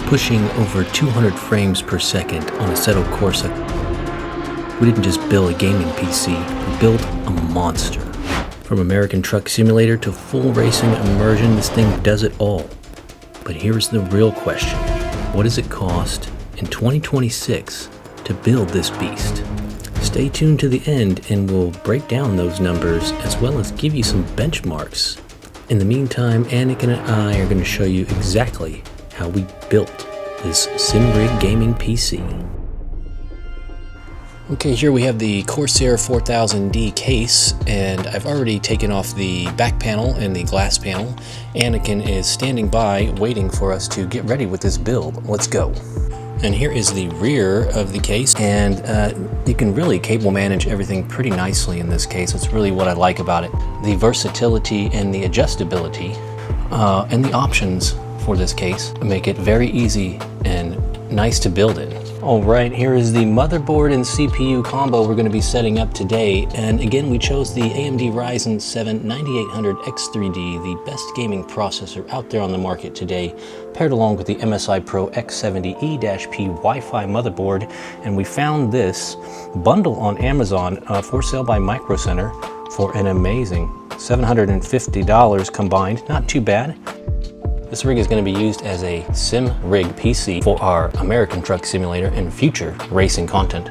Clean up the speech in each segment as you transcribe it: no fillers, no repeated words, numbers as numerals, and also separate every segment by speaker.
Speaker 1: pushing over 200 frames per second on Assetto Corsa. We didn't just build a gaming PC, we built a monster. From American Truck Simulator to full racing immersion, this thing does it all. But here's the real question. What does it cost in 2026 to build this beast? Stay tuned to the end and we'll break down those numbers as well as give you some benchmarks. In the meantime, Anakin and I are going to show you exactly how we built this SimRig gaming PC. Okay, here we have the Corsair 4000D case, and I've already taken off the back panel and the glass panel. Anakin is standing by waiting for us to get ready with this build. Let's go. And here is the rear of the case, and you can really cable manage everything pretty nicely in this case. That's really what I like about it. The versatility and the adjustability and the options for this case make it very easy and nice to build in. All right, here is the motherboard and CPU combo we're going to be setting up today. And again, we chose the AMD Ryzen 7 9800X3D, the best gaming processor out there on the market today, paired along with the MSI Pro X70E-P Wi-Fi motherboard. And we found this bundle on Amazon for sale by Micro Center for an amazing $750 combined. Not too bad. This rig is going to be used as a SimRig PC for our American Truck Simulator and future racing content.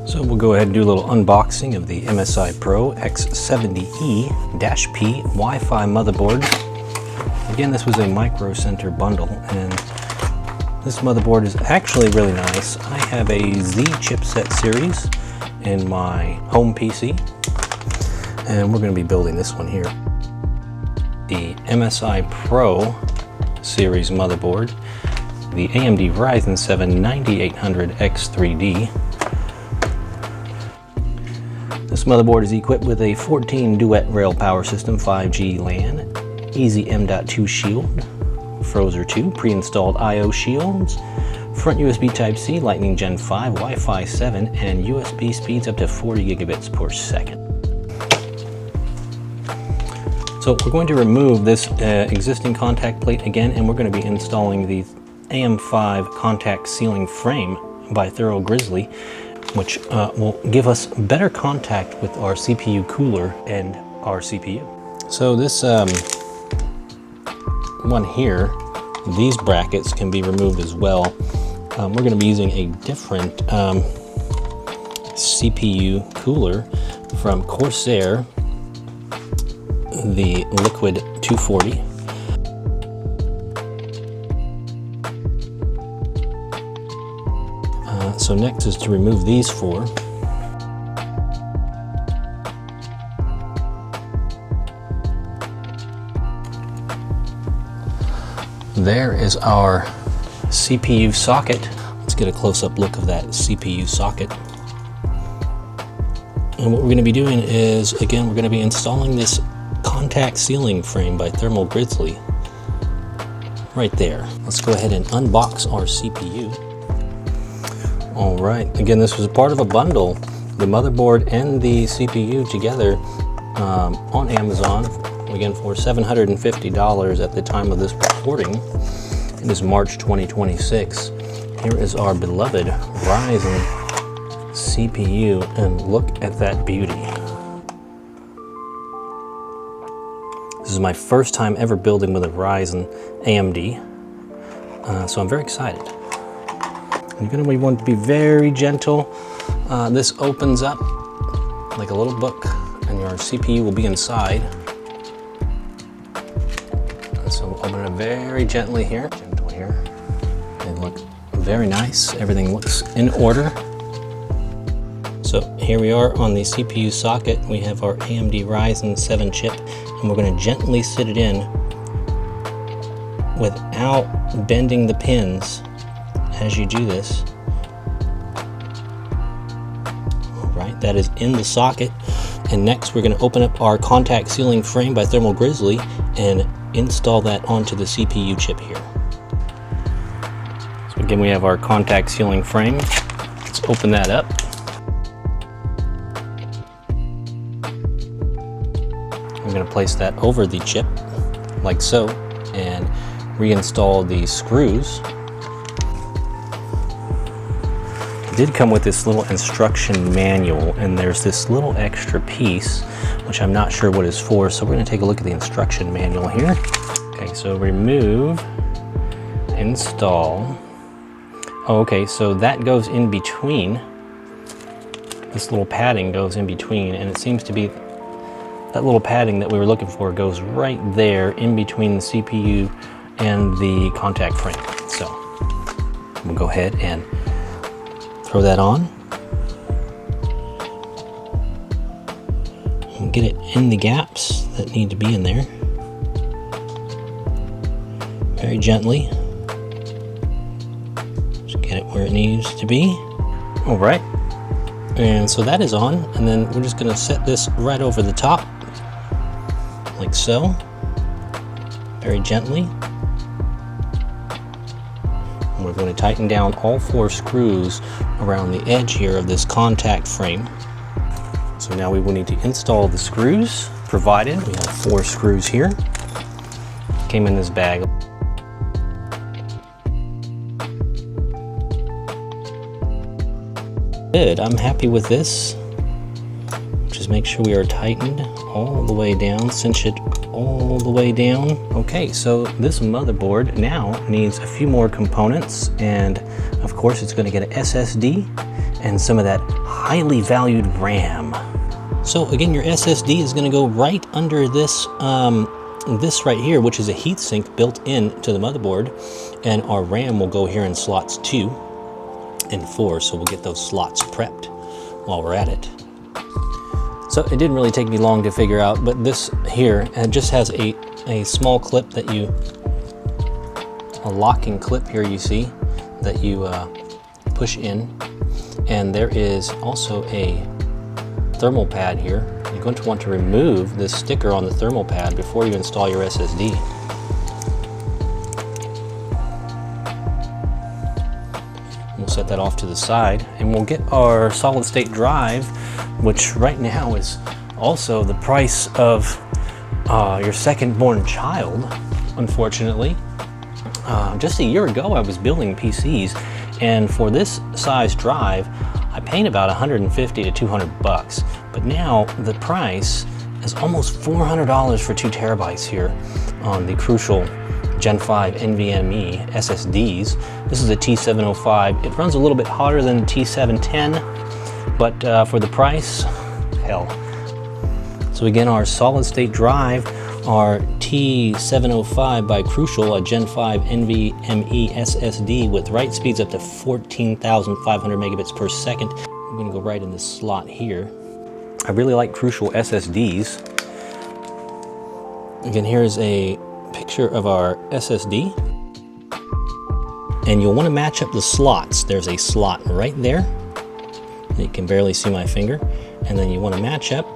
Speaker 1: So we'll go ahead and do a little unboxing of the MSI Pro X70E-P Wi-Fi motherboard. Again, this was a Micro Center bundle, and this motherboard is actually really nice. I have a Z chipset series in my home PC, and we're going to be building this one here. The MSI Pro series motherboard, the AMD Ryzen 7 9800X3D. This motherboard is equipped with a 14 duet rail power system, 5G LAN, Easy M.2 shield, Frozer 2 pre-installed I/O shields, front USB Type-C, Lightning Gen 5, Wi-Fi 7, and USB speeds up to 40 gigabits per second. So we're going to remove this existing contact plate again, and we're going to be installing the AM5 contact sealing frame by Thorough Grizzly, which will give us better contact with our CPU cooler and our CPU. So this one here, these brackets can be removed as well. We're going to be using a different CPU cooler from Corsair, the Liquid 240. So next is to remove these four. There is our CPU socket. Let's get a close-up look of that CPU socket. And what we're going to be doing is, again, we're going to be installing this contact sealing frame by Thermal Grizzly right there. Let's go ahead and unbox our CPU. All right, again, this was a part of a bundle, the motherboard and the CPU together on Amazon, again for $750 at the time of this recording. It is March 2026. Here is our beloved Ryzen CPU, and look at that beauty. This is my first time ever building with a Ryzen AMD, so I'm very excited. You're going to want to be very gentle. This opens up like a little book, and your CPU will be inside. So we'll open it very gently here. Gentle here. They look very nice. Everything looks in order. So here we are on the CPU socket. We have our AMD Ryzen 7 chip, and we're going to gently sit it in without bending the pins as you do this. All right, that is in the socket. And next we're going to open up our contact sealing frame by Thermal Grizzly and install that onto the CPU chip here. So again, we have our contact sealing frame. Let's open that up. I'm going to place that over the chip like so, and reinstall the screws. It did come with this little instruction manual, and there's this little extra piece, which I'm not sure what it's for, so we're going to take a look at the instruction manual here. Okay, so remove, install. Oh, okay, so that goes in between. This little padding goes in between, and it seems to be that little padding that we were looking for goes right there in between the CPU and the contact frame. So we'll go ahead and throw that on. And get it in the gaps that need to be in there. Very gently. Just get it where it needs to be. All right. And so that is on, and then we're just going to set this right over the top, like so, very gently. And we're going to tighten down all 4 screws around the edge here of this contact frame. So now we will need to install the screws provided. We have 4 screws here. Came in this bag. Good, I'm happy with this. Just make sure we are tightened all the way down, cinch it all the way down. Okay, so this motherboard now needs a few more components, and of course it's going to get an SSD and some of that highly valued RAM. So again, your SSD is going to go right under this this right here, which is a heatsink built into the motherboard, and our RAM will go here in slots 2 and 4, so we'll get those slots prepped while we're at it. So it didn't really take me long to figure out, but this here just has a small clip that a locking clip here you see, that you push in, and there is also a thermal pad here. You're going to want to remove this sticker on the thermal pad before you install your SSD. We'll set that off to the side, and we'll get our solid state drive, which right now is also the price of your second born child, unfortunately. Just a year ago I was building PCs, and for this size drive I paid about 150 to 200 bucks, but now the price is almost $400 for 2 terabytes here on the Crucial Gen 5 NVMe SSDs. This is a T705. It runs a little bit hotter than the T710, but for the price, hell. So again, our solid state drive, our T705 by Crucial, a Gen 5 NVMe SSD with write speeds up to 14,500 megabits per second. I'm gonna go right in this slot here. I really like Crucial SSDs. Again, here's a picture of our SSD, and you'll want to match up the slots. There's a slot right there. You can barely see my finger, and then you want to match up,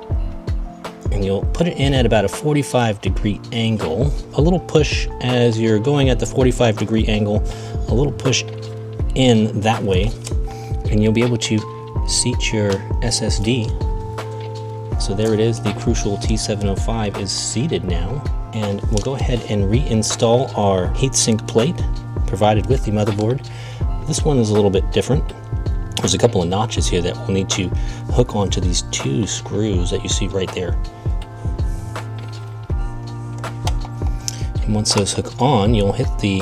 Speaker 1: and you'll put it in at about a 45-degree angle. A little push as you're going at the 45-degree angle, a little push in that way, and you'll be able to seat your SSD. So there it is, the Crucial T705 is seated now. And we'll go ahead and reinstall our heatsink plate provided with the motherboard. This one is a little bit different. There's a couple of notches here that we'll need to hook onto these 2 screws that you see right there. And once those hook on, you'll hit the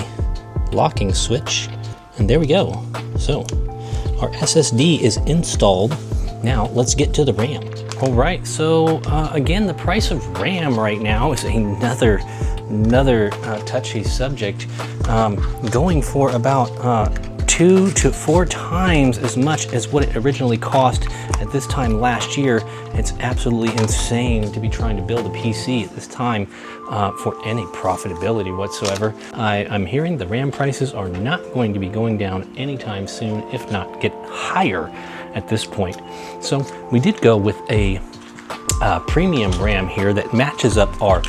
Speaker 1: locking switch, and there we go. So our SSD is installed. Now let's get to the RAM. All right, so again, the price of RAM right now is another touchy subject, going for about 2 to 4 times as much as what it originally cost at this time last year. It's absolutely insane to be trying to build a PC at this time for any profitability whatsoever. I'm hearing the RAM prices are not going to be going down anytime soon, if not get higher at this point. So we did go with a premium RAM here that matches up our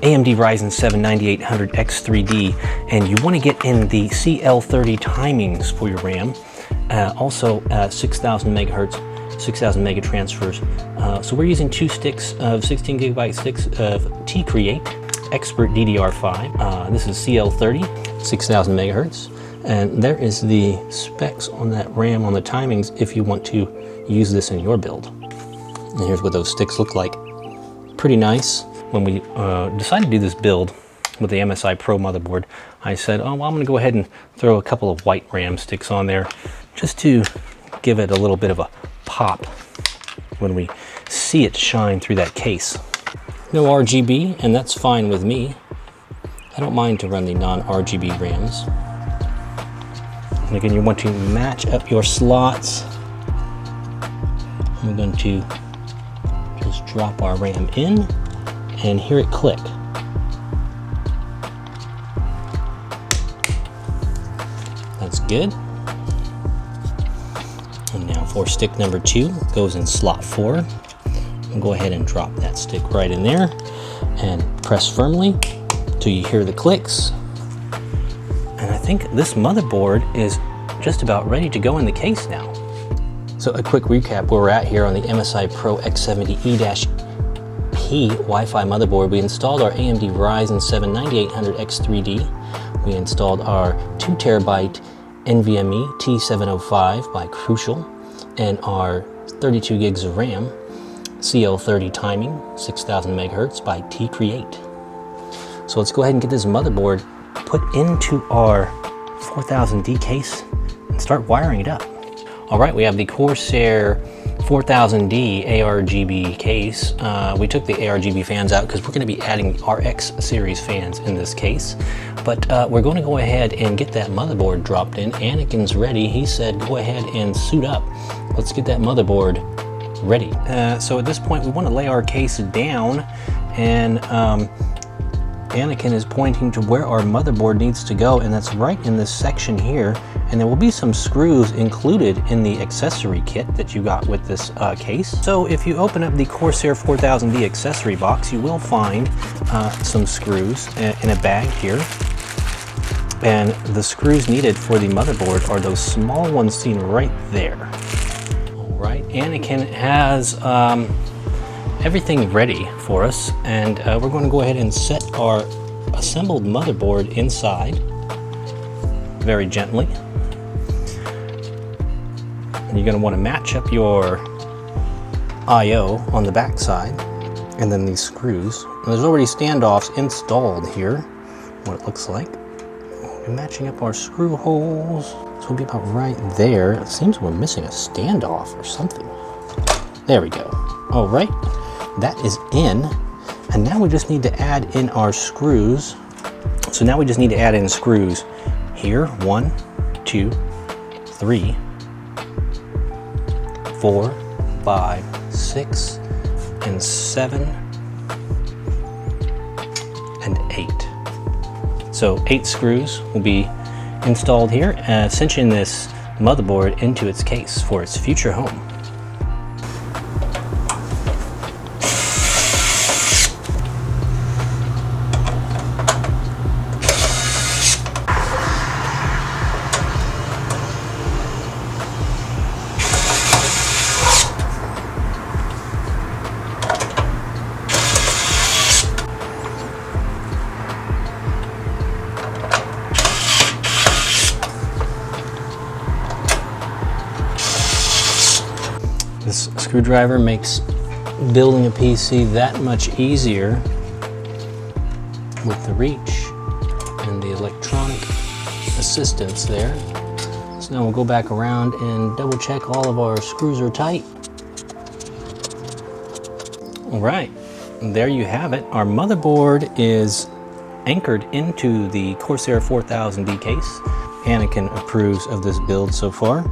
Speaker 1: AMD Ryzen 7 9800X3D, and you want to get in the CL30 timings for your RAM. Also 6,000 megahertz, 6,000 mega transfers. So we're using 2 sticks of 16 gigabyte sticks of T-Create. Expert DDR5. This is CL30, 6000 megahertz. And there is the specs on that RAM on the timings if you want to use this in your build. And here's what those sticks look like. Pretty nice. When we decided to do this build with the MSI Pro motherboard, I said, oh, well, I'm gonna go ahead and throw a couple of white RAM sticks on there just to give it a little bit of a pop when we see it shine through that case. No RGB, and that's fine with me. I don't mind to run the non-RGB RAMs. And again, you want to match up your slots. I'm going to just drop our RAM in and hear it click. That's good. And now for stick number 2, goes in slot 4. We'll go ahead and drop that stick right in there and press firmly till you hear the clicks. And I think this motherboard is just about ready to go in the case now. So a quick recap where we're at here on the MSI Pro X70E-P Wi-Fi motherboard. We installed our AMD Ryzen 7 9800X3D. We installed our 2TB NVMe T705 by Crucial and our 32 gigs of RAM, CL30 timing, 6000 megahertz by T-Create. So let's go ahead and get this motherboard put into our 4000D case and start wiring it up. All right, we have the Corsair 4000D ARGB case. We took the ARGB fans out because we're going to be adding RX series fans in this case. But we're going to go ahead and get that motherboard dropped in. Anakin's ready. He said, go ahead and suit up. Let's get that motherboard ready. So at this point, we want to lay our case down, and Anakin is pointing to where our motherboard needs to go, and that's right in this section here. And there will be some screws included in the accessory kit that you got with this case. So if you open up the Corsair 4000D accessory box, you will find some screws in a bag here. And the screws needed for the motherboard are those small ones seen right there. All right, Anakin has everything ready for us, and we're going to go ahead and set our assembled motherboard inside very gently. And you're going to want to match up your I/O on the back side, and then these screws. And there's already standoffs installed here, what it looks like. We'll be matching up our screw holes. So we'll be about right there. It seems we're missing a standoff or something. There we go. All right, that is in. And now we just need to add in our screws. So now we just need to add in screws here. 1, 2, 3, 4, 5, 6, and 7, and 8. So 8 screws will be installed here, cinching this motherboard into its case for its future home. This screwdriver makes building a PC that much easier with the reach and the electronic assistance there. So now we'll go back around and double check all of our screws are tight. All right, and there you have it. Our motherboard is anchored into the Corsair 4000D case. Anakin approves of this build so far.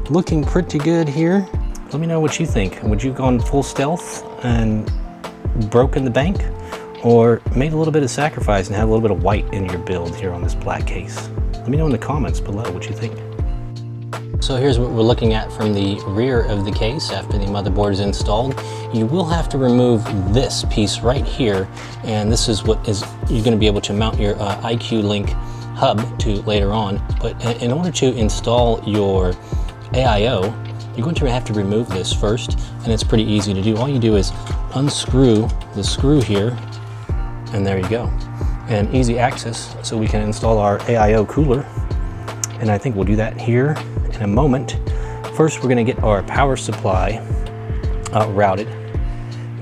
Speaker 1: Looking pretty good here. Let me know what you think. Would you have gone full stealth and broken the bank, or made a little bit of sacrifice and had a little bit of white in your build here on this black case? Let me know in the comments below what you think. So here's what we're looking at from the rear of the case after the motherboard is installed. You will have to remove this piece right here, and this is what you're going to be able to mount your IQ Link hub to later on. But in order to install your AIO, you're going to have to remove this first, and it's pretty easy to do. All you do is unscrew the screw here And there you go. And easy access, so we can install our AIO cooler. And I think we'll do that here in a moment. First, we're gonna get our power supply routed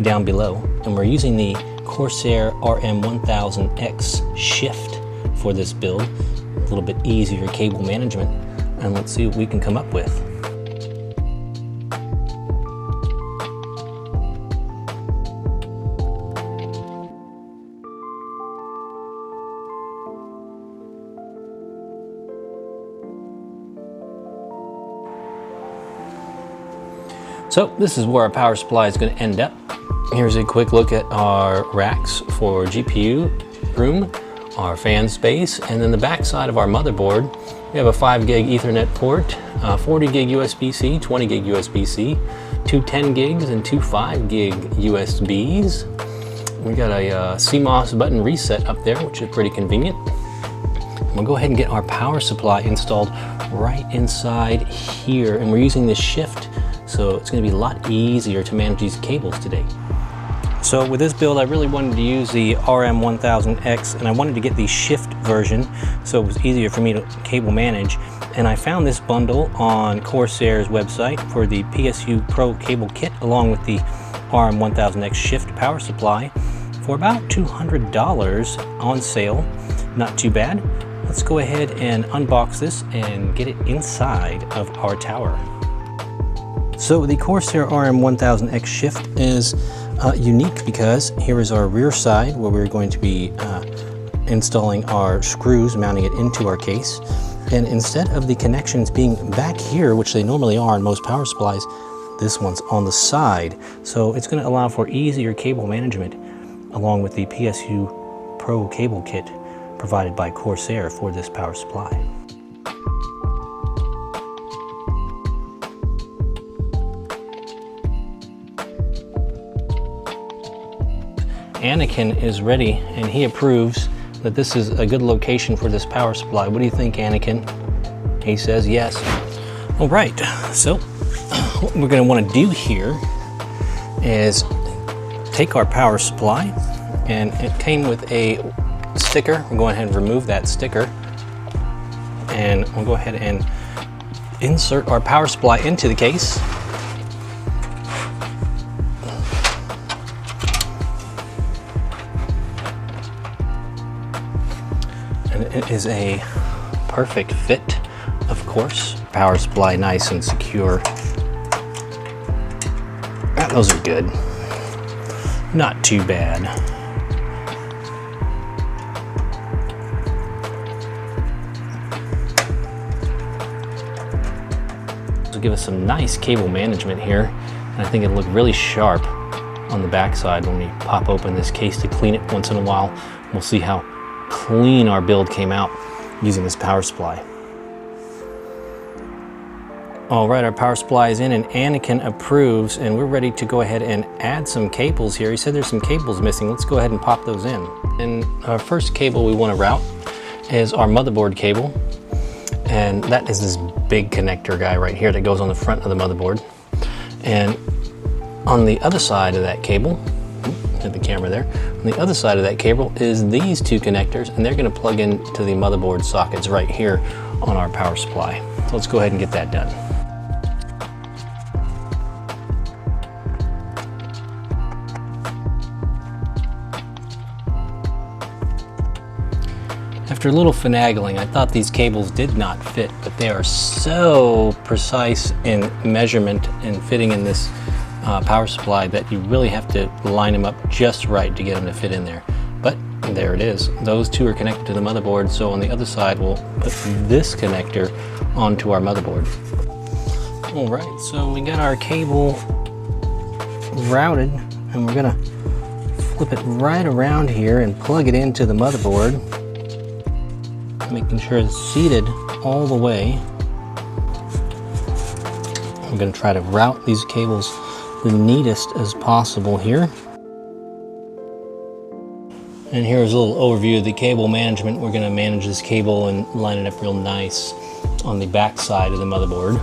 Speaker 1: down below. And we're using the Corsair RM1000X Shift for this build. A little bit easier cable management. And let's see what we can come up with. So this is where our power supply is going to end up. Here's a quick look at our racks for GPU room, our fan space, and then the back side of our motherboard. We have a 5 gig Ethernet port, 40 gig USB-C, 20 gig USB-C, two 10 gigs and two 5 gig USBs. We got a CMOS button reset up there, which is pretty convenient. We'll go ahead and get our power supply installed right inside here, and we're using this Shift, so it's going to be a lot easier to manage these cables today. So with this build, I really wanted to use the RM1000X, and I wanted to get the Shift version so it was easier for me to cable manage. And I found this bundle on Corsair's website for the PSU Pro cable kit along with the RM1000X Shift power supply for about $200 on sale. Not too bad. Let's go ahead and unbox this and get it inside of our tower. So the Corsair RM1000X Shift is unique because here is our rear side where we're going to be installing our screws, mounting it into our case. And instead of the connections being back here, which they normally are in most power supplies, this one's on the side. So it's going to allow for easier cable management along with the PSU Pro cable kit provided by Corsair for this power supply. Anakin is ready, and he approves that this is a good location for this power supply. What do you think, Anakin? He says yes. All right, so what we're going to want to do here is take our power supply, and it came with a sticker. We'll go ahead and remove that sticker, and we'll go ahead and insert our power supply into the case. And it is a perfect fit, of course. Power supply nice and secure. Those are good. Not too bad. This will give us some nice cable management here. And I think it'll look really sharp on the backside when we pop open this case to clean it once in a while. We'll see how clean our build came out using this power supply. All right, our power supply is in and Anakin approves, and we're ready to go ahead and add some cables here. He said there's some cables missing. Let's go ahead and pop those in. And our first cable we want to route is our motherboard cable. And that is this big connector guy right here that goes on the front of the motherboard. And on the other side of that cable, at the camera there, on the other side of that cable is these two connectors, and they're going to plug into the motherboard sockets right here on our power supply. So let's go ahead and get that done. After a little finagling, I thought these cables did not fit, but they are so precise in measurement and fitting in this power supply that you really have to line them up just right to get them to fit in there. But there it is. Those two are connected to the motherboard, so on the other side we'll put this connector onto our motherboard. All right, so we got our cable routed, and we're gonna flip it right around here and plug it into the motherboard, making sure it's seated all the way. I'm going to try to route these cables the neatest as possible here. And here's a little overview of the cable management. We're going to manage this cable and line it up real nice on the back side of the motherboard.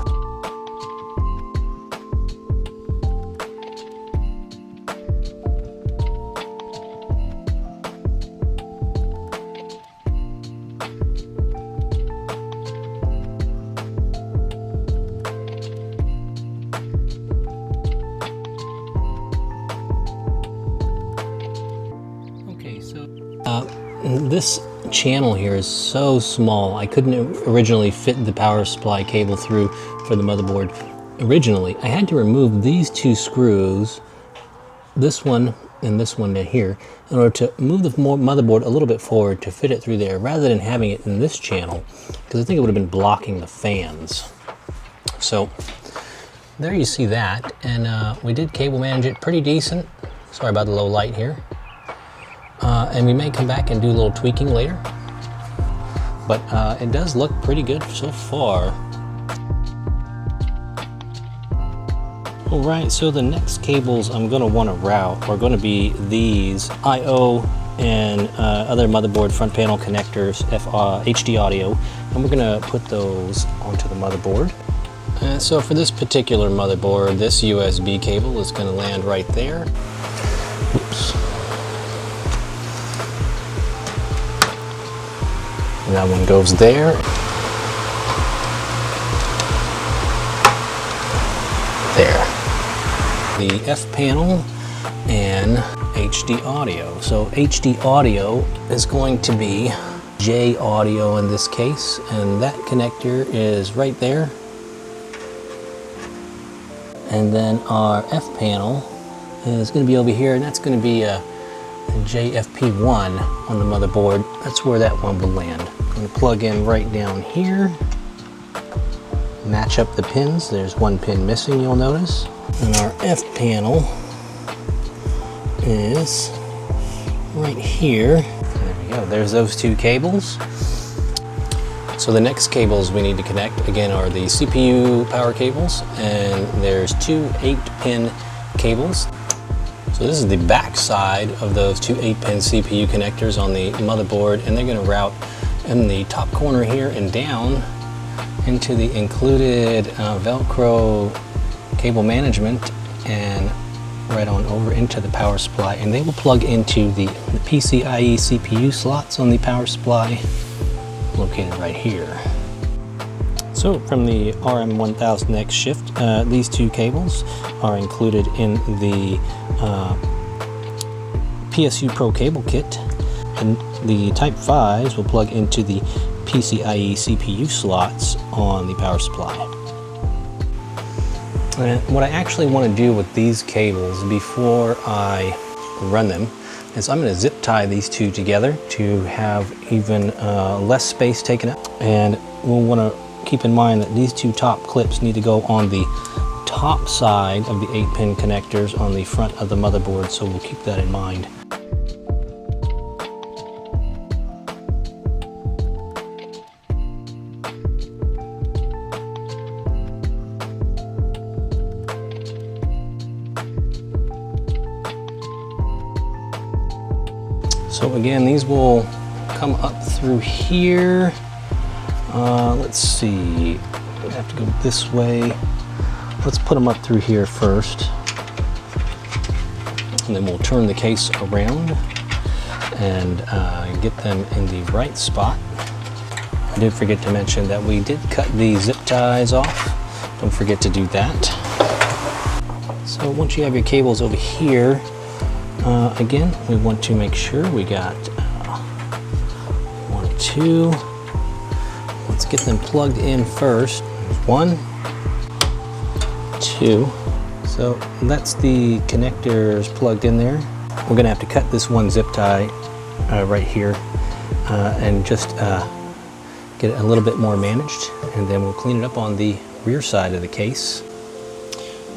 Speaker 1: This channel here is so small. I couldn't originally fit the power supply cable through for the motherboard. Originally, I had to remove these two screws, this one and this one down here, in order to move the motherboard a little bit forward to fit it through there, rather than having it in this channel, because I think it would have been blocking the fans. So there you see that, and we did cable manage it pretty decent. Sorry about the low light here. And we may come back and do a little tweaking later, but it does look pretty good so far. Alright, so the next cables I'm going to want to route are going to be these I/O and other motherboard front panel connectors, HD audio, and we're going to put those onto the motherboard. So for this particular motherboard, this USB cable is going to land right there. Oops. And that one goes there. There. The F panel and HD audio. So HD audio is going to be J audio in this case, and that connector is right there. And then our F panel is going to be over here, and that's going to be a JFP1 on the motherboard. That's where that one will land. I'm going to plug in right down here, match up the pins. There's one pin missing, you'll notice. And our F panel is right here. There we go, there's those two cables. So the next cables we need to connect, again, are the CPU power cables, and there's two 8-pin cables. So this is the back side of those two 8-pin CPU connectors on the motherboard, and they're going to route in the top corner here and down into the included Velcro cable management and right on over into the power supply, and they will plug into the PCIe CPU slots on the power supply located right here. So from the RM1000X Shift, these two cables are included in the PSU Pro cable kit, and the Type 5s will plug into the PCIe CPU slots on the power supply. And what I actually want to do with these cables before I run them is I'm going to zip tie these two together to have even less space taken up, and we'll want to keep in mind that these two top clips need to go on the top side of the 8-pin connectors on the front of the motherboard, so we'll keep that in mind. So again, these will come up through here. Let's see, we have to go this way. Let's put them up through here first, and then we'll turn the case around and get them in the right spot. I did forget to mention that we did cut the zip ties off. Don't forget to do that. So once you have your cables over here, again, we want to make sure we got 1, 2. Let's get them plugged in first. 1, 2. So that's the connectors plugged in there. We're going to have to cut this one zip tie right here and just get it a little bit more managed, and then we'll clean it up on the rear side of the case.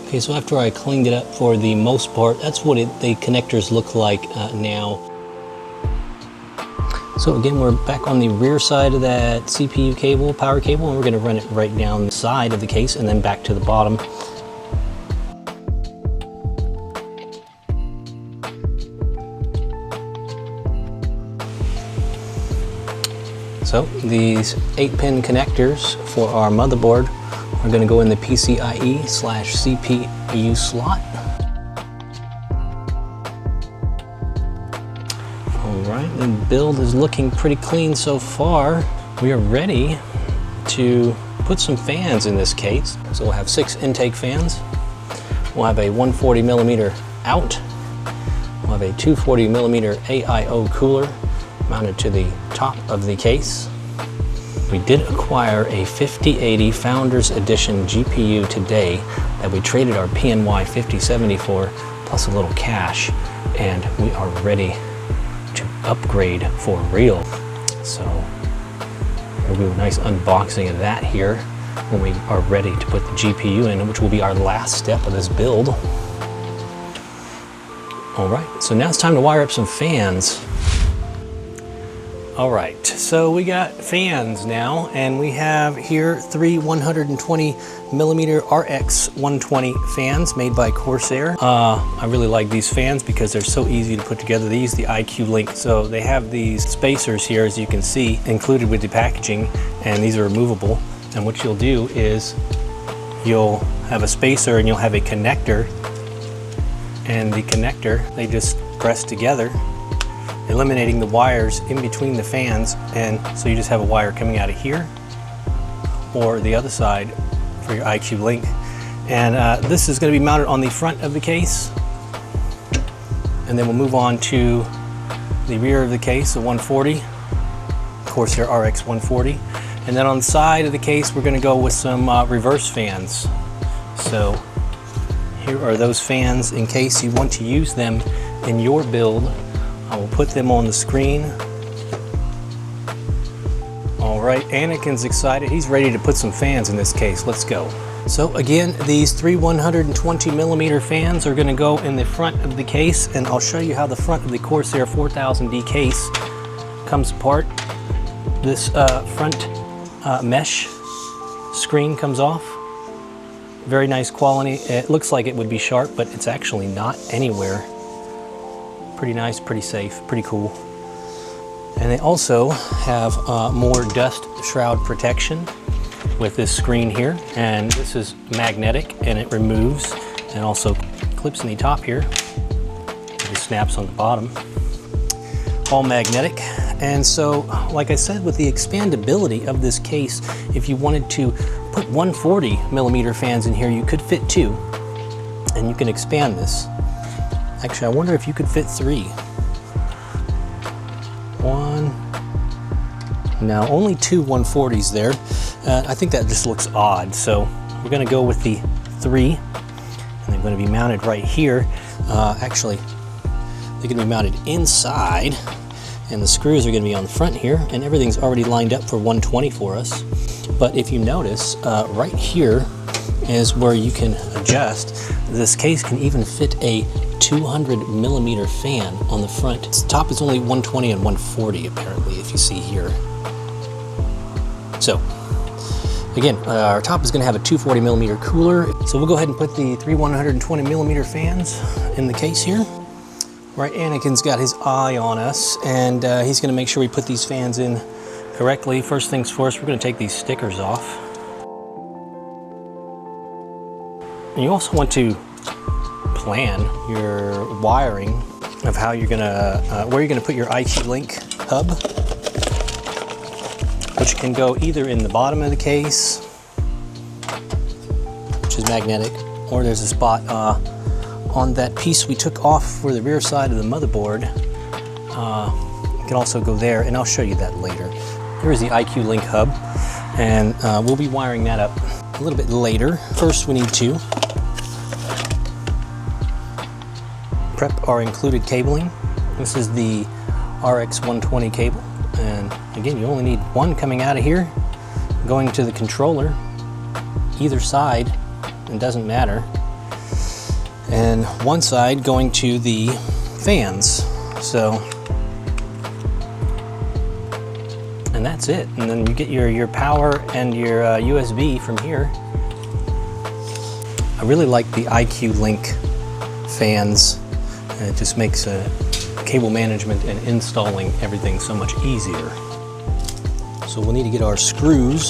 Speaker 1: Okay, so after I cleaned it up for the most part, that's what the connectors look like now. So again, we're back on the rear side of that CPU cable, power cable, and we're going to run it right down the side of the case and then back to the bottom. So these 8-pin connectors for our motherboard are going to go in the PCIe/CPU slot. Alright, the build is looking pretty clean so far. We are ready to put some fans in this case. So we'll have 6 intake fans. We'll have a 140mm out. We'll have a 240mm AIO cooler mounted to the top of the case. We did acquire a 5080 Founders Edition GPU today that we traded our PNY 5070 for, plus a little cash, and we are ready to upgrade for real. So we'll do a nice unboxing of that here when we are ready to put the GPU in, which will be our last step of this build. All right, so now it's time to wire up some fans. All right, so we got fans now, and we have here three 120mm RX 120 fans made by Corsair. I really like these fans because they're so easy to put together. They use the IQ Link, so they have these spacers here, as you can see, included with the packaging, and these are removable. And what you'll do is you'll have a spacer and you'll have a connector, and the connector, they just press together, eliminating the wires in between the fans, and so you just have a wire coming out of here or the other side for your IQ Link. And this is going to be mounted on the front of the case, and then we'll move on to the rear of the case, the 140 Corsair RX 140, and then on the side of the case we're going to go with some reverse fans. So here are those fans in case you want to use them in your build. I will put them on the screen. All right, Anakin's excited. He's ready to put some fans in this case. Let's go. So again, these three 120mm fans are going to go in the front of the case, and I'll show you how the front of the Corsair 4000D case comes apart. This front mesh screen comes off. Very nice quality. It looks like it would be sharp, but it's actually not anywhere. Pretty nice, pretty safe, pretty cool. And they also have more dust shroud protection with this screen here, and this is magnetic and it removes and also clips in the top here. It just snaps on the bottom. All magnetic. And so, like I said, with the expandability of this case, if you wanted to put 140mm fans in here, you could fit two, and you can expand this. Actually, I wonder if you could fit three. One. No, only two 140s there. I think that just looks odd. So we're going to go with the three, and they're going to be mounted right here. Actually, they're going to be mounted inside, and the screws are going to be on the front here, and everything's already lined up for 120 for us. But if you notice, right here is where you can adjust. This case can even fit a 200mm fan on the front. Its top is only 120 and 140 apparently, if you see here. So again, our top is going to have a 240mm cooler. So we'll go ahead and put the three 120mm fans in the case here. Right, Anakin's got his eye on us, and he's going to make sure we put these fans in correctly. First things first, we're going to take these stickers off. And you also want to plan your wiring of how you're gonna, where you're gonna put your IQ Link hub, which can go either in the bottom of the case, which is magnetic, or there's a spot on that piece we took off for the rear side of the motherboard. It can also go there, and I'll show you that later. Here's the IQ Link hub, and we'll be wiring that up a little bit later. First, we need to prep our included cabling. This is the RX 120 cable, and again, you only need one coming out of here, going to the controller, either side, it doesn't matter, and one side going to the fans. So, and that's it. And then you get your power and your USB from here. I really like the IQ Link fans. It just makes cable management and installing everything so much easier. So we'll need to get our screws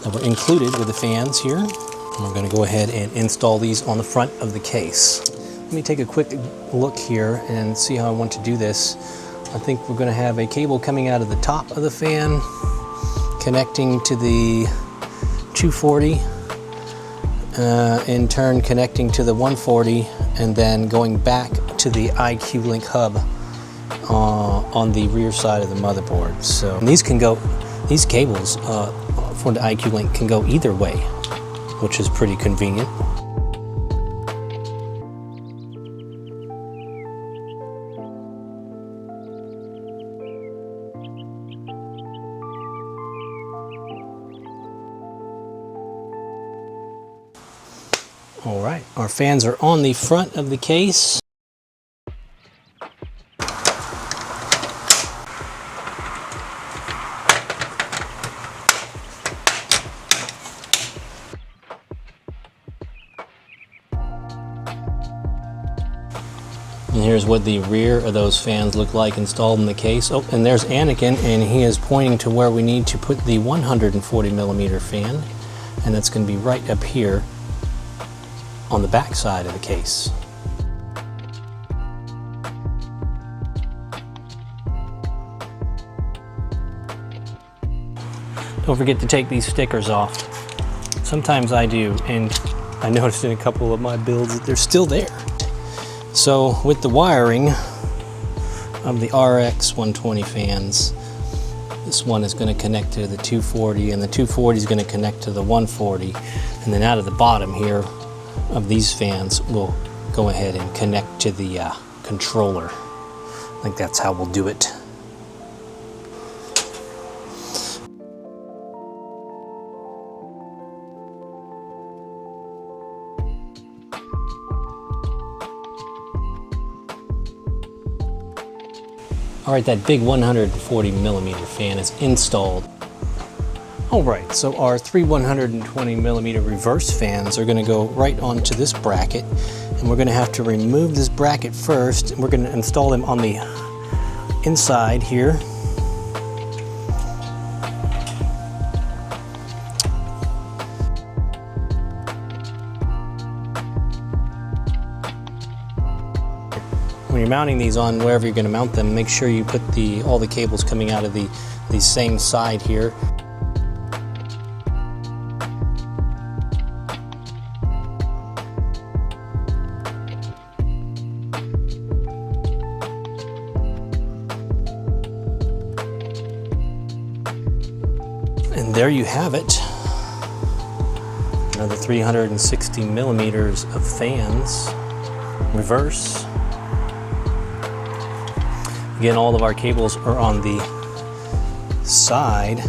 Speaker 1: that were included with the fans here. And we're going to go ahead and install these on the front of the case. Let me take a quick look here and see how I want to do this. I think we're going to have a cable coming out of the top of the fan, connecting to the 240, in turn connecting to the 140, and then going back to the IQ Link hub on the rear side of the motherboard. So these cables for the IQ Link can go either way, which is pretty convenient. All right, our fans are on the front of the case. And here's what the rear of those fans look like installed in the case. Oh, and there's Anakin, and he is pointing to where we need to put the 140mm fan, and that's going to be right up here on the back side of the case. Don't forget to take these stickers off. Sometimes I do, and I noticed in a couple of my builds that they're still there. So with the wiring of the RX 120 fans, this one is going to connect to the 240, and the 240 is going to connect to the 140, and then out of the bottom here of these fans we'll go ahead and connect to the controller. I think that's how we'll do it. All right, that big 140mm fan is installed. All right, so our three 120mm reverse fans are going to go right onto this bracket, and we're going to have to remove this bracket first, and we're going to install them on the inside here. When you're mounting these on wherever you're going to mount them, make sure you put all the cables coming out of the same side here. And there you have it. Another 360mm of fans, reverse. Again, all of our cables are on the side.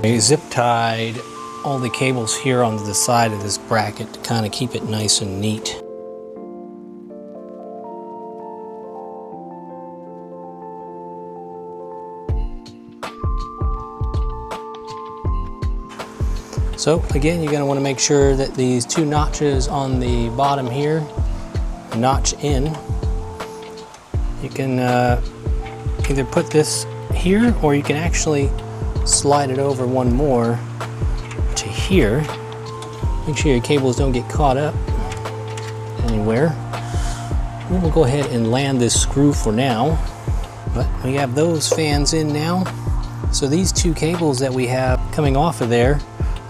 Speaker 1: I zip tied all the cables here onto the side of this bracket to kind of keep it nice and neat. So again, you're going to want to make sure that these two notches on the bottom here notch in. You can either put this here, or you can actually slide it over one more to here. Make sure your cables don't get caught up anywhere. And we'll go ahead and land this screw for now. But we have those fans in now. So these two cables that we have coming off of there,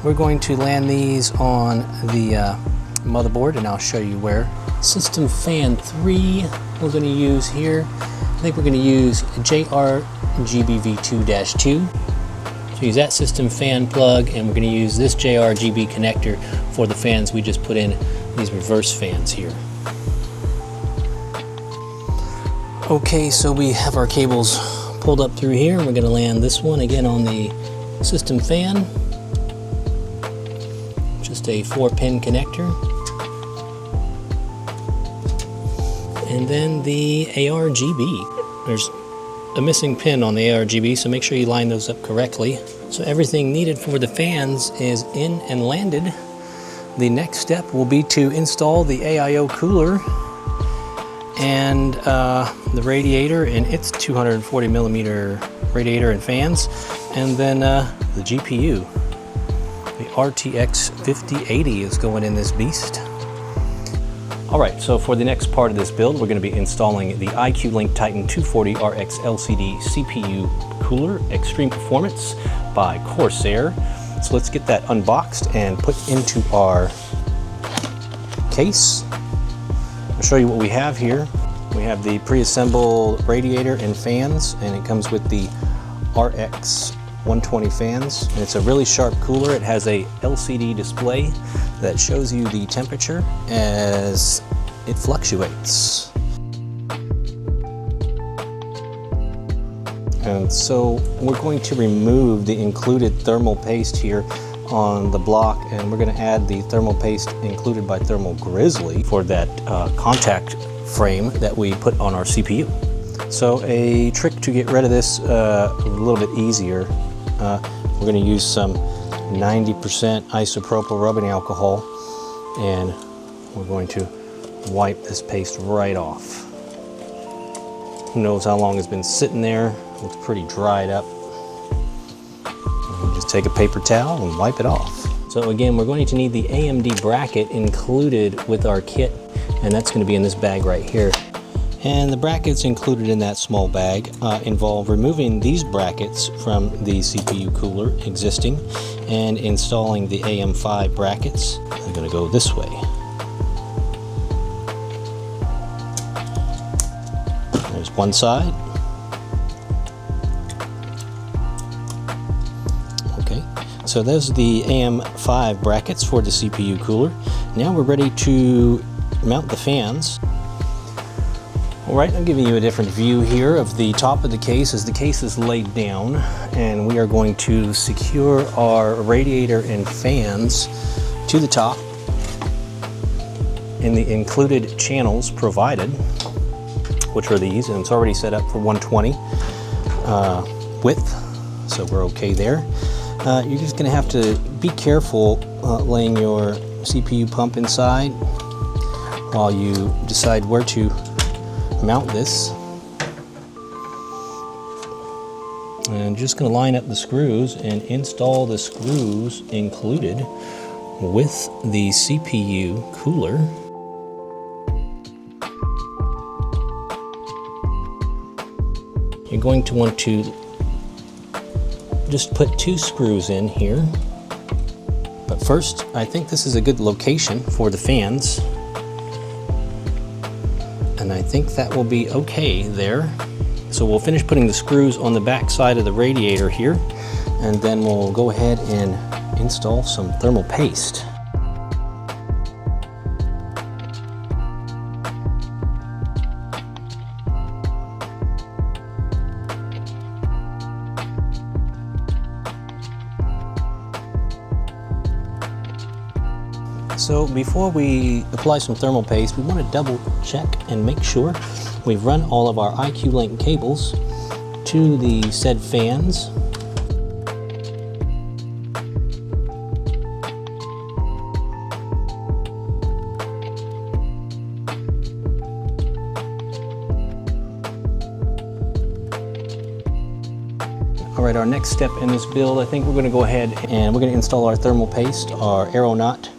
Speaker 1: we're going to land these on the motherboard, and I'll show you where. System fan 3 we're going to use here. I think we're going to use JRGBV2-2. So use that system fan plug, and we're going to use this JRGB connector for the fans we just put in, these reverse fans here. Okay, so we have our cables pulled up through here, and we're going to land this one again on the system fan. Just a 4-pin connector. And then the ARGB. There's a missing pin on the ARGB, so make sure you line those up correctly. So everything needed for the fans is in and landed. The next step will be to install the AIO cooler and the radiator and its 240mm radiator and fans, and then the GPU. The RTX 5080 is going in this beast. All right, so for the next part of this build, we're going to be installing the IQ Link Titan 240 RX LCD CPU Cooler Extreme Performance by Corsair. So let's get that unboxed and put into our case. show you what we have here. We have the pre-assembled radiator and fans, and it comes with the RX 120 fans. And it's a really sharp cooler. It has a LCD display that shows you the temperature as it fluctuates. And so we're going to remove the included thermal paste here on the block, and we're going to add the thermal paste included by Thermal Grizzly for that contact frame that we put on our CPU. So a trick to get rid of this a little bit easier, we're going to use some 90% isopropyl rubbing alcohol, and we're going to wipe this paste right off. Who knows how long it's been sitting there? It's pretty dried up. And just take a paper towel and wipe it off. So again, we're going to need the AMD bracket included with our kit, and that's going to be in this bag right here. And the brackets included in that small bag involve removing these brackets from the CPU cooler existing and installing the AM5 brackets. I'm going to go this way. There's one side. Okay, so those are the AM5 brackets for the CPU cooler. Now we're ready to mount the fans. All right, I'm giving you a different view here of the top of the case as the case is laid down, and we are going to secure our radiator and fans to the top in the included channels provided, which are these, and it's already set up for 120 width, so we're okay there. You're just going to have to be careful laying your CPU pump inside while you decide where to mount this. And just going to line up the screws and install the screws included with the CPU cooler. You're going to want to just put 2 screws in here. But first, I think this is a good location for the fans. And I think that will be okay there. So we'll finish putting the screws on the back side of the radiator here, and then we'll go ahead and install some thermal paste. So before we apply some thermal paste, we want to double check and make sure we've run all of our IQ Link cables to the said fans. All right, our next step in this build, I think we're going to go ahead and we're going to install our thermal paste, our aeronaut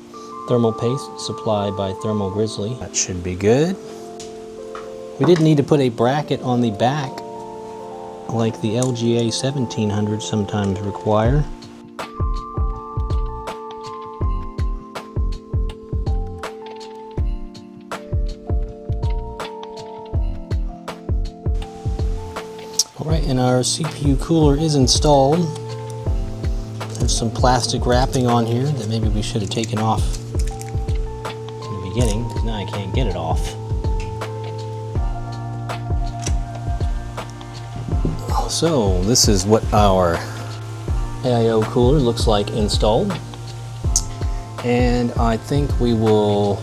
Speaker 1: thermal paste supplied by Thermal Grizzly. That should be good. We did need to put a bracket on the back like the LGA 1700 sometimes require. All right, and our CPU cooler is installed. There's some plastic wrapping on here that maybe we should have taken off in the beginning, because now I can't get it off. So this is what our AIO cooler looks like installed, and I think we will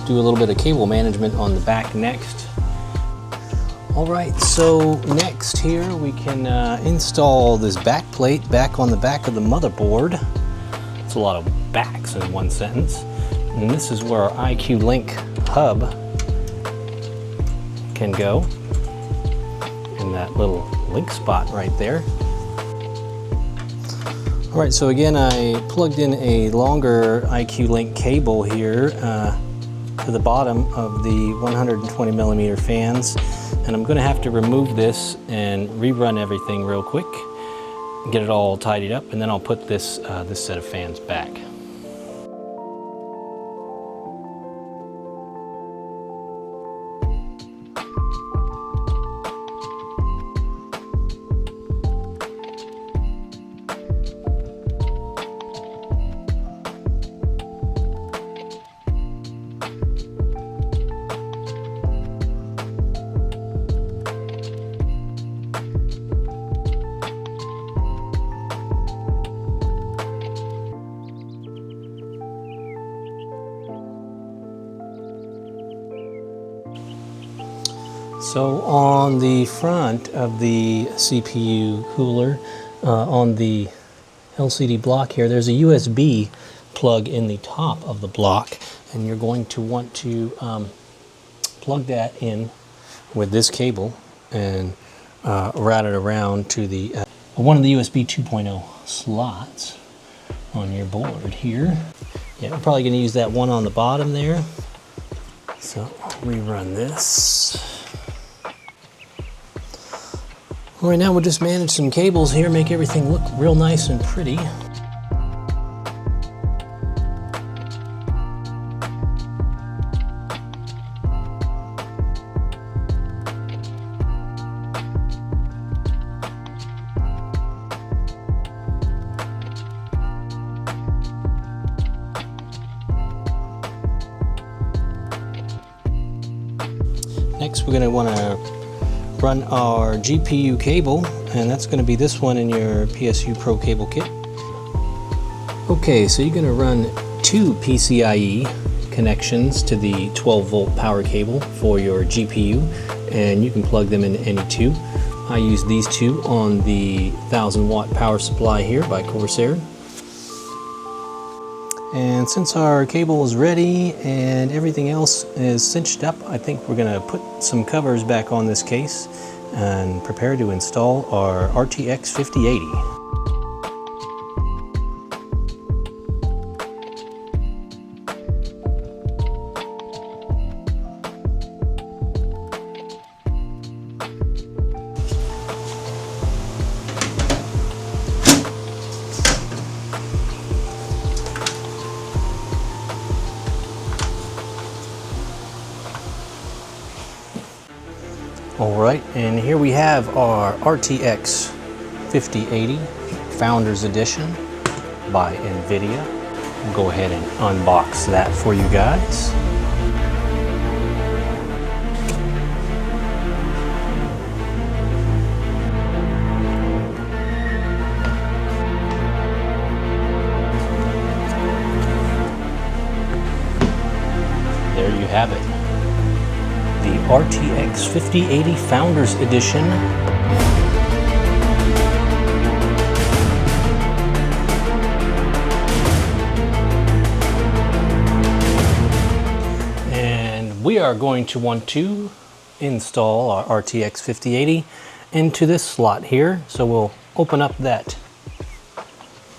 Speaker 1: do a little bit of cable management on the back next. All right, so next here we can install this back plate back on the back of the motherboard. It's a lot of backs in one sentence. And this is where our IQ Link hub can go, in that little link spot right there. All right, so again, I plugged in a longer IQ Link cable here to the bottom of the 120 millimeter fans. And I'm going to have to remove this and rerun everything real quick, get it all tidied up, and then I'll put this, this set of fans back. So on the front of the CPU cooler, on the LCD block here, there's a USB plug in the top of the block, and you're going to want to plug that in with this cable and route it around to the one of the USB 2.0 slots on your board here. Yeah, we're probably going to use that one on the bottom there. So we run this. All right, now we'll just manage some cables here, make everything look real nice and pretty. Next, we're going to want to run our GPU cable, and that's going to be this one in your PSU Pro cable kit. Okay, so you're going to run 2 PCIe connections to the 12-volt power cable for your GPU, and you can plug them in any two. I use these two on the 1000-watt power supply here by Corsair. And since our cable is ready and everything else is cinched up, I think we're going to put some covers back on this case and prepare to install our RTX 5080. Alright, and here we have our RTX 5080 Founders Edition by NVIDIA. We'll go ahead and unbox that for you guys. There you have it. The RTX 5080 Founders Edition. And we are going to want to install our RTX 5080 into this slot here. So we'll open up that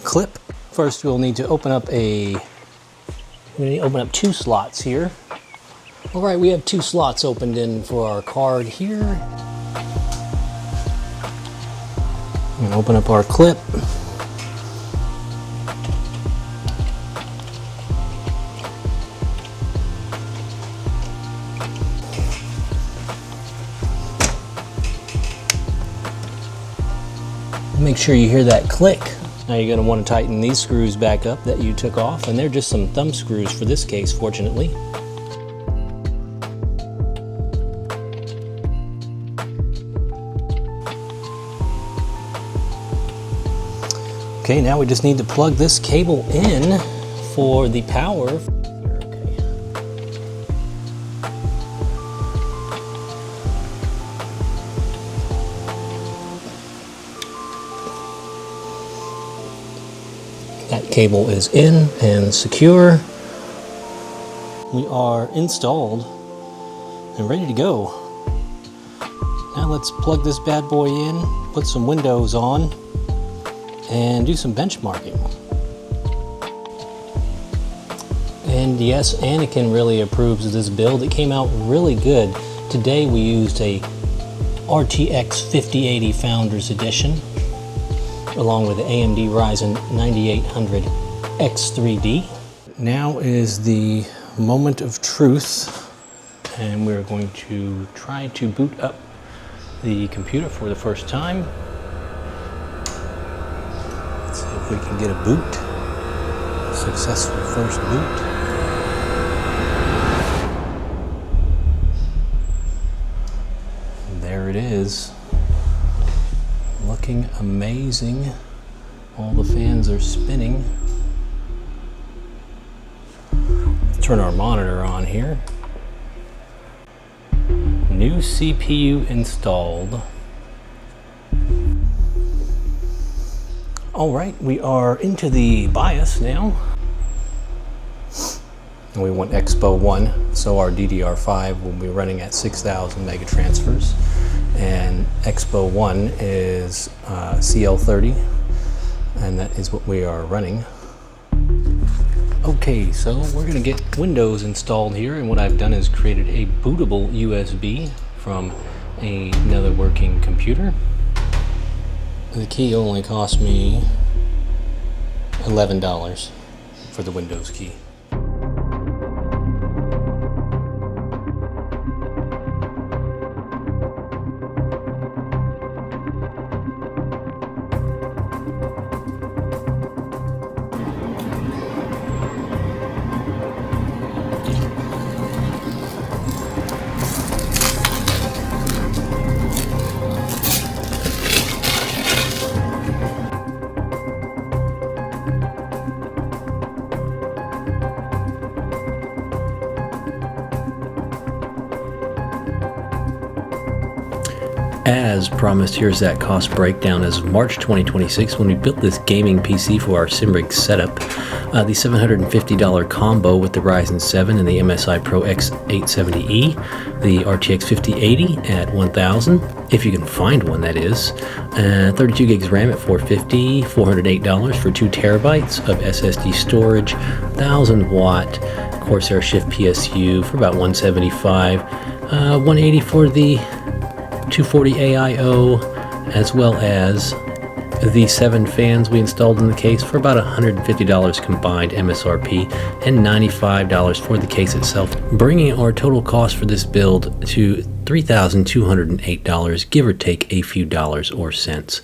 Speaker 1: clip. First, we'll need to open up two slots here. All right, we have 2 slots opened in for our card here. I'm gonna open up our clip. Make sure you hear that click. Now you're gonna want to tighten these screws back up that you took off, and they're just some thumb screws for this case, fortunately. Okay, now we just need to plug this cable in for the power. Okay. That cable is in and secure. We are installed and ready to go. Now let's plug this bad boy in, put some windows on, and do some benchmarking. And yes, Anakin really approves of this build. It came out really good. Today we used a RTX 5080 Founders Edition along with the AMD Ryzen 9800 X3D. Now is the moment of truth, and we're going to try to boot up the computer for the first time. Let's see if we can get a boot. Successful first boot. And there it is. Looking amazing. All the fans are spinning. Let's turn our monitor on here. New CPU installed. All right, we are into the BIOS now. And we want Expo 1, so our DDR5 will be running at 6,000 mega transfers. And Expo 1 is CL30, and that is what we are running. Okay, so we're gonna get Windows installed here, and what I've done is created a bootable USB from another working computer. The key only cost me $11 for the Windows key. As promised, here's that cost breakdown as of March 2026 when we built this gaming PC for our Simrig setup. The $750 combo with the Ryzen 7 and the MSI Pro X870E, the RTX 5080 at $1,000, if you can find one, that is. 32 gigs RAM at $450, $408 for 2 terabytes of SSD storage, 1000 watt Corsair Shift PSU for about $175, $180 for the 240 AIO, as well as the 7 fans we installed in the case for about $150 combined MSRP and $95 for the case itself, bringing our total cost for this build to $3,208, give or take a few dollars or cents.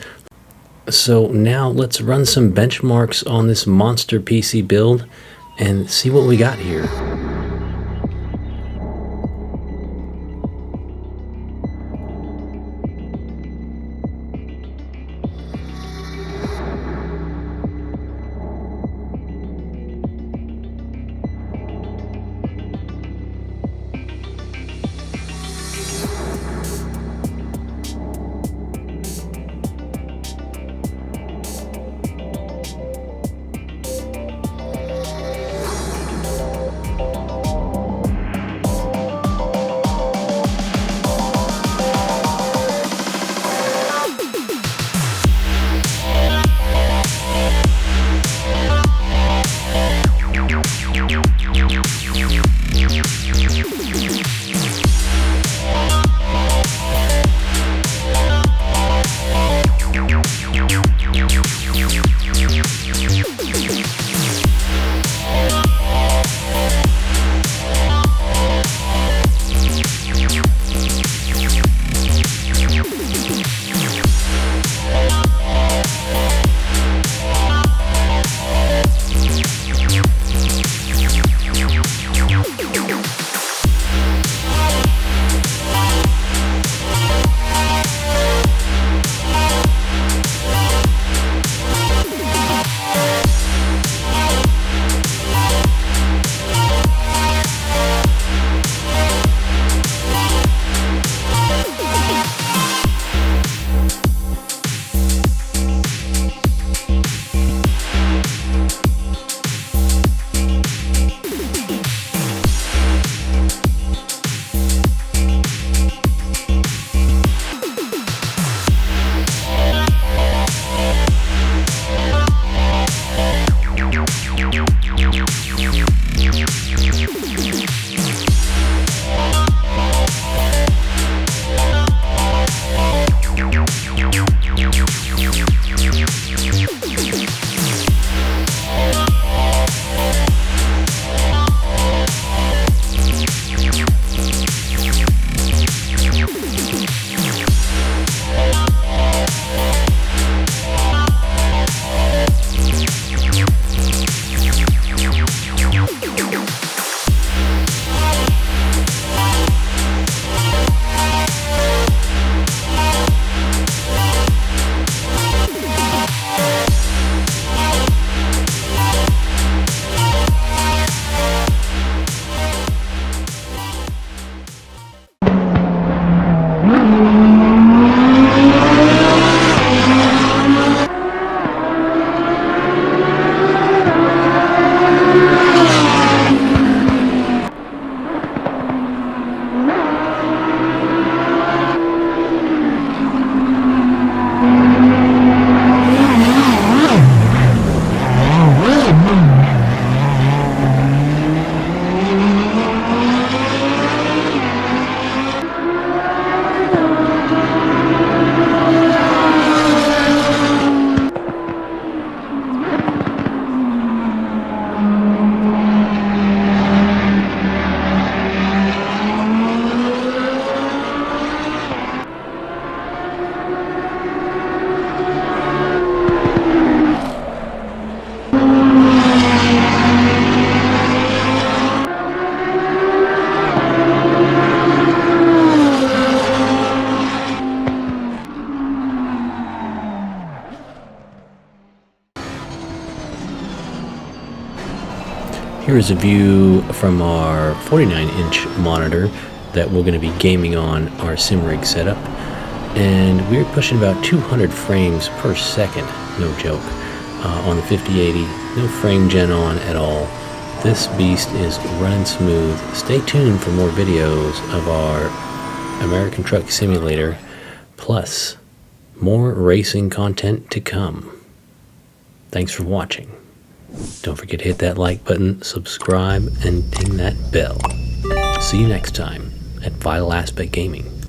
Speaker 1: So now let's run some benchmarks on this monster PC build and see what we got here. Here is a view from our 49-inch monitor that we're going to be gaming on our sim rig setup. And we're pushing about 200 frames per second, no joke, on the 5080. No frame gen on at all. This beast is running smooth. Stay tuned for more videos of our American Truck Simulator, plus more racing content to come. Thanks for watching. Don't forget to hit that like button, subscribe, and ding that bell. See you next time at Vital Aspect Gaming.